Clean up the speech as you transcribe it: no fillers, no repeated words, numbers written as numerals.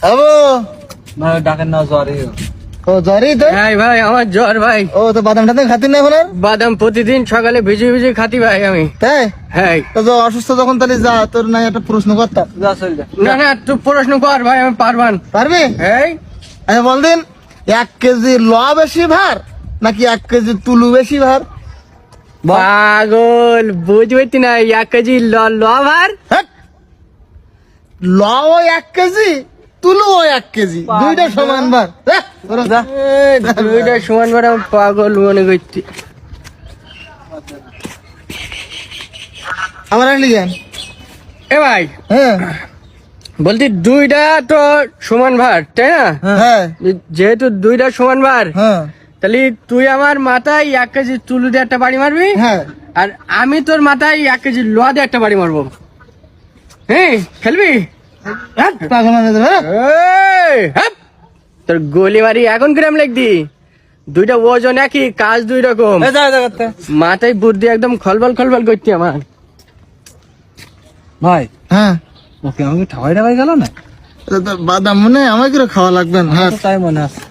Hello ভাই ডাকেন না জ্বরে। ও জ্বরই তো হ্যাঁ ভাই আমার জ্বর ভাই। ও তো বাদাম টাদাম খাতি না এখন আর? বাদাম প্রতিদিন সকালে ভিজে ভিজে খাতি ভাই আমি। তাই হ্যাঁ তো তো অসুস্থ যখন তাহলে যা তোর নাই একটা প্রশ্ন করতাম। যা চল যা। না না তুই প্রশ্ন কর ভাই আমি পারবান। পারবি? হ্যাঁ আচ্ছা বল দিন 1 কেজি ল বেশি ভার নাকি 1 কেজি তুলু বেশি ভার? পাগল বুঝবি না 1 কেজি লভার হ্যাট! ল ও 1 কেজি তুলু ও 1 কেজি দুইটা সমান ভার। যা। দুইটা সমান ভার আমি পাগল মনে করছি। আমার আসলি কেন? এ ভাই হ্যাঁ বলতি দুইটা তো সমান ভার তাই না? হ্যাঁ যেহেতু দুইটা সমান ভার হ্যাঁ তাহলে তুই আমার মাথায় 1 কেজি তুলু দিয়ে একটা বাড়ি মারবি হ্যাঁ আর আমি তোর মাথায় 1 কেজি লোহা দিয়ে একটা বাড়ি মারবো। হ্যাঁ খেলবি? হ্যাট, পাগল মানে তো, হ্যাঁ? এই, হ্যাপ! তোর গোলি মারি এখন কিরাম লাগদি? দুইটা ওজন একই কাজ দুই রকম। এ যা যা করতে। মাথায় বুদ্ধি একদম খলবল খলবল করছি আমার। ভাই হ্যাঁ ওকে আমাকে ঠাওয়াই ঠাওয়াই গেল না? তো বাদাম মনে হয় আমাকে খাওয়া লাগবে না। তো তাই মনে আছে।